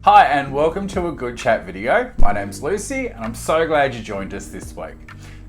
Hi and welcome to a Good Chat video. My name's Lucy and I'm so glad you joined us this week.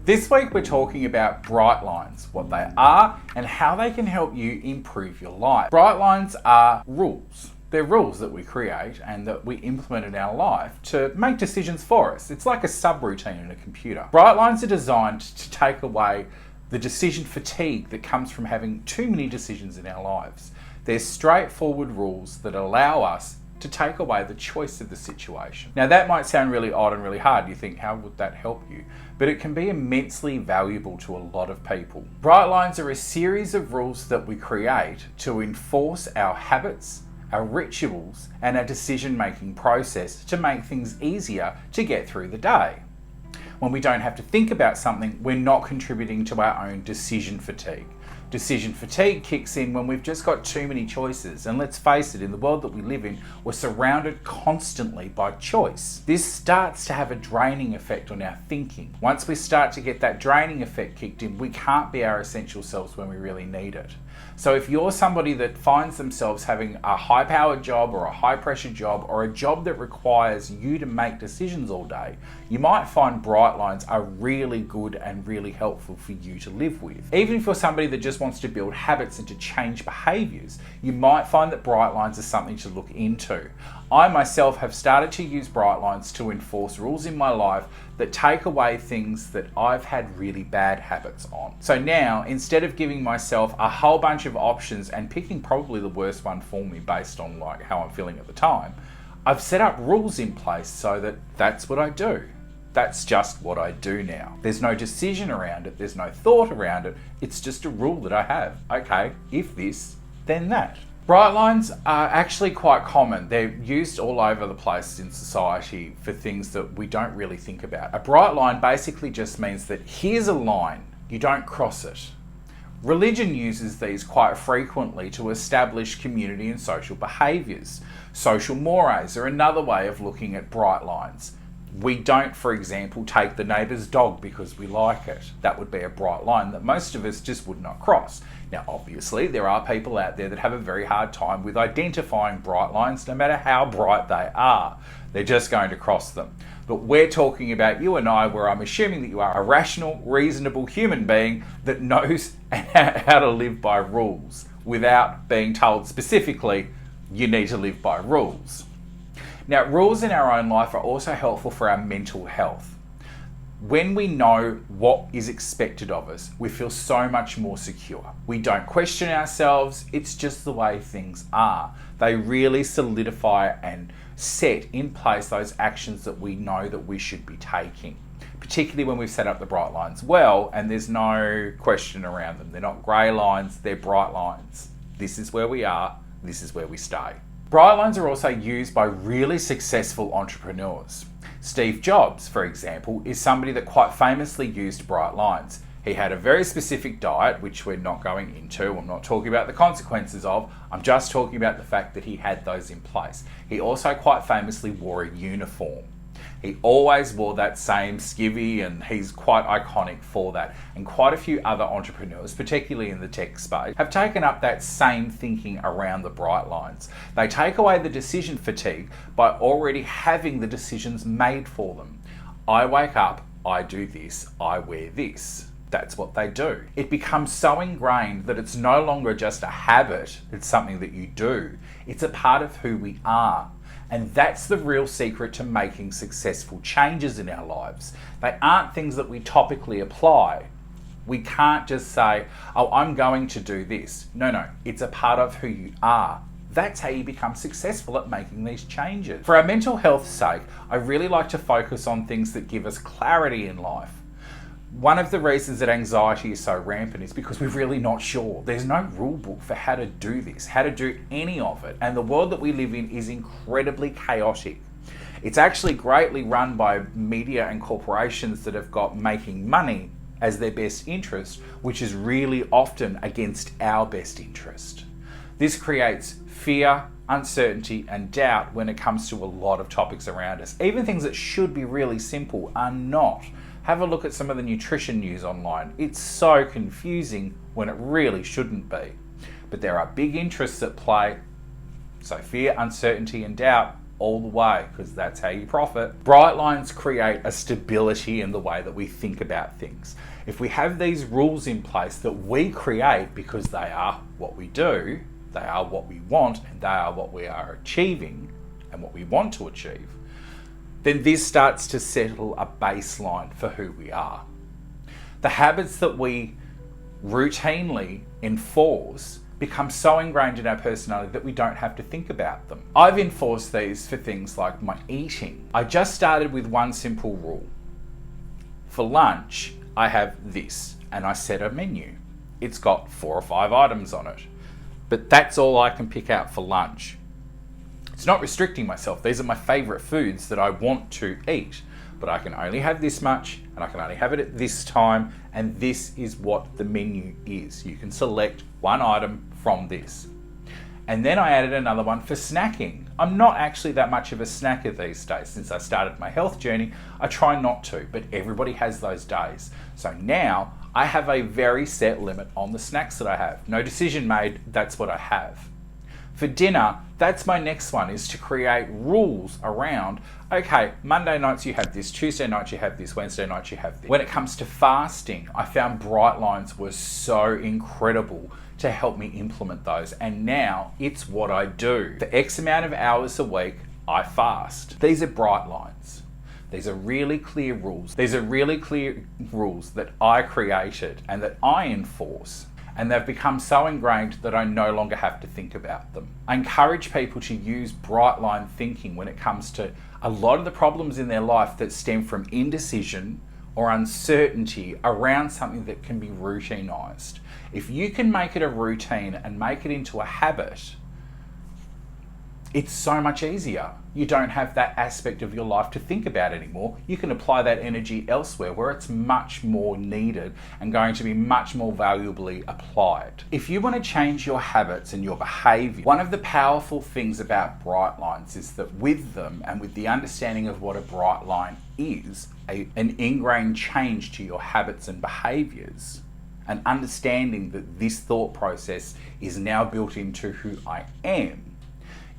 This week we're talking about Brightlines, what they are and how they can help you improve your life. Brightlines are rules. They're rules that we create and that we implement in our life to make decisions for us. It's like a subroutine in a computer. Brightlines are designed to take away the decision fatigue that comes from having too many decisions in our lives. They're straightforward rules that allow us to take away the choice of the situation. Now that might sound really odd and really hard. You think, how would that help you? But it can be immensely valuable to a lot of people. Brightlines are a series of rules that we create to enforce our habits, our rituals, and our decision-making process to make things easier to get through the day. When we don't have to think about something, we're not contributing to our own decision fatigue. Decision fatigue kicks in when we've just got too many choices. And let's face it, in the world that we live in, we're surrounded constantly by choice. This starts to have a draining effect on our thinking. Once we start to get that draining effect kicked in, we can't be our essential selves when we really need it. So if you're somebody that finds themselves having a high-powered job or a high-pressure job or a job that requires you to make decisions all day, you might find Brightlines are really good and really helpful for you to live with. Even if you're somebody that just wants to build habits and to change behaviours, you might find that Brightlines is something to look into. I myself have started to use Brightlines to enforce rules in my life that take away things that I've had really bad habits on. So now, instead of giving myself a whole bunch of options and picking probably the worst one for me based on like how I'm feeling at the time, I've set up rules in place so that that's what I do. That's just what I do now. There's no decision around it, there's no thought around it, it's just a rule that I have. Okay, if this, then that. Brightlines are actually quite common. They're used all over the place in society for things that we don't really think about. A bright line basically just means that here's a line, you don't cross it. Religion uses these quite frequently to establish community and social behaviours. Social mores are another way of looking at bright lines. We don't, for example, take the neighbour's dog because we like it. That would be a bright line that most of us just would not cross. Now, obviously, there are people out there that have a very hard time with identifying bright lines, no matter how bright they are. They're just going to cross them. But we're talking about you and I, where I'm assuming that you are a rational, reasonable human being that knows how to live by rules without being told specifically, you need to live by rules. Now, rules in our own life are also helpful for our mental health. When we know what is expected of us, we feel so much more secure. We don't question ourselves, it's just the way things are. They really solidify and set in place those actions that we know that we should be taking, particularly when we've set up the bright lines well and there's no question around them. They're not grey lines, they're bright lines. This is where we are, this is where we stay. Brightlines are also used by really successful entrepreneurs. Steve Jobs, for example, is somebody that quite famously used bright lines. He had a very specific diet, which we're not going into. I'm not talking about the consequences of. I'm just talking about the fact that he had those in place. He also quite famously wore a uniform. He always wore that same skivvy and he's quite iconic for that. And quite a few other entrepreneurs, particularly in the tech space, have taken up that same thinking around the bright lines. They take away the decision fatigue by already having the decisions made for them. I wake up, I do this, I wear this. That's what they do. It becomes so ingrained that it's no longer just a habit, it's something that you do. It's a part of who we are. And that's the real secret to making successful changes in our lives. They aren't things that we topically apply. We can't just say, oh, I'm going to do this. No, it's a part of who you are. That's how you become successful at making these changes. For our mental health's sake, I really like to focus on things that give us clarity in life. One of the reasons that anxiety is so rampant is because we're really not sure. There's no rule book for how to do this, how to do any of it. And the world that we live in is incredibly chaotic. It's actually greatly run by media and corporations that have got making money as their best interest, which is really often against our best interest. This creates fear, uncertainty, and doubt when it comes to a lot of topics around us. Even things that should be really simple are not. Have a look at some of the nutrition news online. It's so confusing when it really shouldn't be. But there are big interests at play, so fear, uncertainty, and doubt all the way, because that's how you profit. Brightlines create a stability in the way that we think about things. If we have these rules in place that we create because they are what we do, they are what we want, and they are what we are achieving and what we want to achieve, then this starts to settle a baseline for who we are. The habits that we routinely enforce become so ingrained in our personality that we don't have to think about them. I've enforced these for things like my eating. I just started with one simple rule. For lunch, I have this, and I set a menu. It's got 4 or 5 items on it, but that's all I can pick out for lunch. It's not restricting myself. These are my favorite foods that I want to eat, but I can only have this much, and I can only have it at this time, and this is what the menu is. You can select one item from this. And then I added another one for snacking. I'm not actually that much of a snacker these days. Since I started my health journey, I try not to, but everybody has those days. So now I have a very set limit on the snacks that I have. No decision made, that's what I have. For dinner, that's my next one, is to create rules around, okay, Monday nights you have this, Tuesday nights you have this, Wednesday nights you have this. When it comes to fasting, I found Brightlines was so incredible to help me implement those. And now it's what I do. For X amount of hours a week, I fast. These are Brightlines. These are really clear rules. These are really clear rules that I created and that I enforce. And they've become so ingrained that I no longer have to think about them. I encourage people to use Brightline thinking when it comes to a lot of the problems in their life that stem from indecision or uncertainty around something that can be routinized. If you can make it a routine and make it into a habit, it's so much easier. You don't have that aspect of your life to think about anymore. You can apply that energy elsewhere where it's much more needed and going to be much more valuably applied. If you want to change your habits and your behavior, one of the powerful things about Brightlines is that with them and with the understanding of what a bright line is, an ingrained change to your habits and behaviors, and understanding that this thought process is now built into who I am,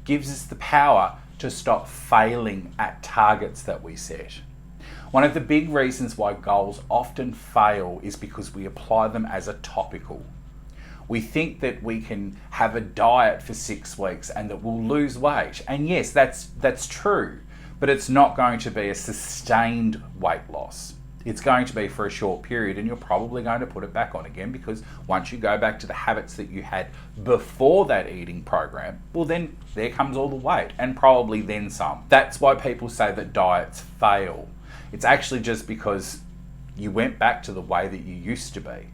gives us the power to stop failing at targets that we set. One of the big reasons why goals often fail is because we apply them as a topical. We think that we can have a diet for 6 weeks and that we'll lose weight. And yes, that's true, but it's not going to be a sustained weight loss. It's going to be for a short period, and you're probably going to put it back on again, because once you go back to the habits that you had before that eating program, well then there comes all the weight, and probably then some. That's why people say that diets fail. It's actually just because you went back to the way that you used to be.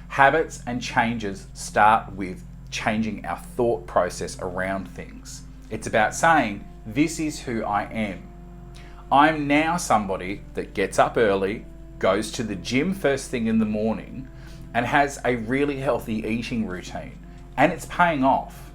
Habits and changes start with changing our thought process around things. It's about saying, this is who I am. I'm now somebody that gets up early, goes to the gym first thing in the morning, and has a really healthy eating routine. And it's paying off.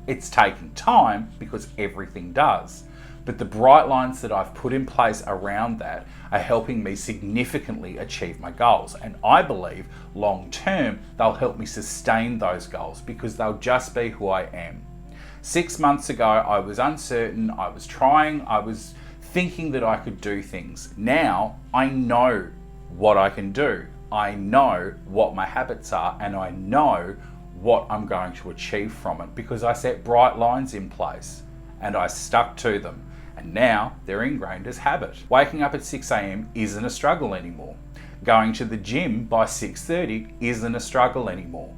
It's taking time, because everything does. But the bright lines that I've put in place around that are helping me significantly achieve my goals. And I believe long term, they'll help me sustain those goals, because they'll just be who I am. 6 months ago, I was uncertain, I was trying, I was thinking that I could do things. Now I know what I can do. I know what my habits are, and I know what I'm going to achieve from it, because I set bright lines in place and I stuck to them. And now they're ingrained as habit. Waking up at 6 a.m. isn't a struggle anymore. Going to the gym by 6:30 isn't a struggle anymore.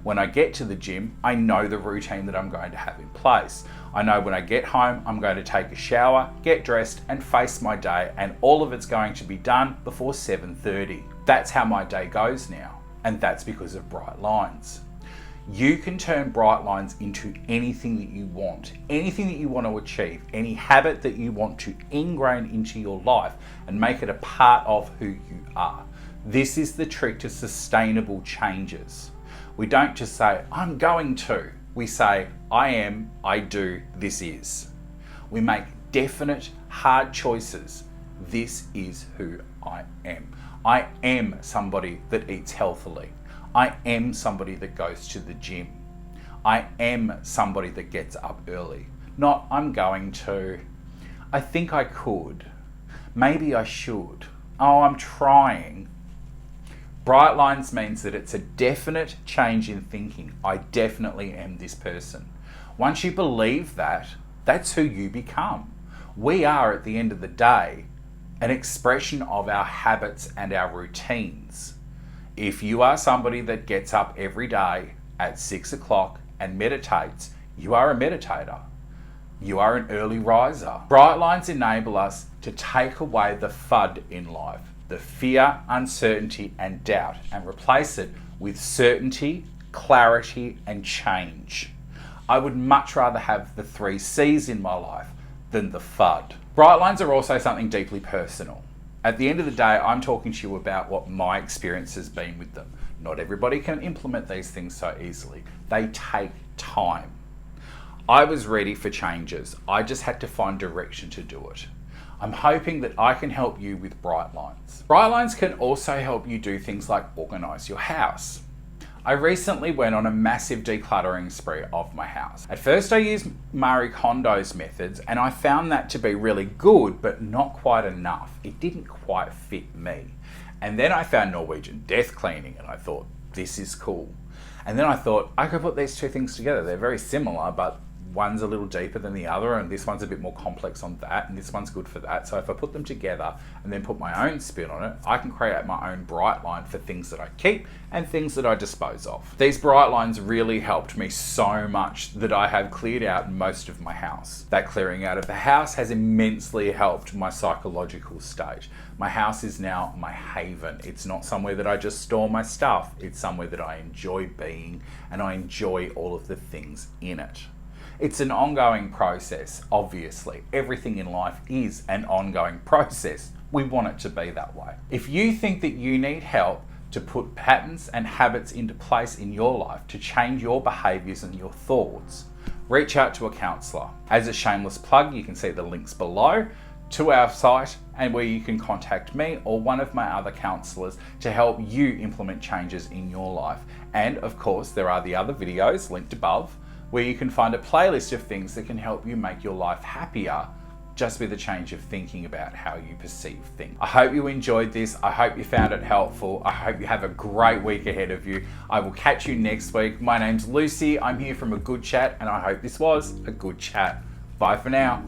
When I get to the gym, I know the routine that I'm going to have in place. I know when I get home, I'm going to take a shower, get dressed, and face my day, and all of it's going to be done before 7:30. That's how my day goes now, and that's because of bright lines. You can turn bright lines into anything that you want to achieve, any habit that you want to ingrain into your life and make it a part of who you are. This is the trick to sustainable changes. We don't just say, I'm going to. We say, I am, I do, this is. We make definite, hard choices. This is who I am. I am somebody that eats healthily. I am somebody that goes to the gym. I am somebody that gets up early. not I'm going to, I think I could, maybe I should, oh, I'm trying. Brightlines means that it's a definite change in thinking. I definitely am this person. Once you believe that, that's who you become. We are, at the end of the day, an expression of our habits and our routines. If you are somebody that gets up every day at 6 o'clock and meditates, you are a meditator. You are an early riser. Brightlines enable us to take away the FUD in life, the fear, uncertainty, and doubt, and replace it with certainty, clarity, and change. I would much rather have the 3 C's in my life than the FUD. Brightlines are also something deeply personal. At the end of the day, I'm talking to you about what my experience has been with them. Not everybody can implement these things so easily. They take time. I was ready for changes. I just had to find direction to do it. I'm hoping that I can help you with Brightlines. Brightlines can also help you do things like organise your house. I recently went on a massive decluttering spree of my house. At first I used Marie Kondo's methods and I found that to be really good, but not quite enough. It didn't quite fit me. And then I found Norwegian death cleaning and I thought, this is cool. And then I thought, I could put these 2 things together. They're very similar, but one's a little deeper than the other, and this one's a bit more complex on that, and this one's good for that. So if I put them together and then put my own spin on it, I can create my own Brightline for things that I keep and things that I dispose of. These Brightlines really helped me so much that I have cleared out most of my house. That clearing out of the house has immensely helped my psychological state. My house is now my haven. It's not somewhere that I just store my stuff. It's somewhere that I enjoy being, and I enjoy all of the things in it. It's an ongoing process, obviously. Everything in life is an ongoing process. We want it to be that way. If you think that you need help to put patterns and habits into place in your life to change your behaviours and your thoughts, reach out to a counsellor. As a shameless plug, you can see the links below to our site and where you can contact me or one of my other counsellors to help you implement changes in your life. And of course, there are the other videos linked above, where you can find a playlist of things that can help you make your life happier just with a change of thinking about how you perceive things. I hope you enjoyed this. I hope you found it helpful. I hope you have a great week ahead of you. I will catch you next week. My name's Lucy. I'm here from A Good Chat, and I hope this was a good chat. Bye for now.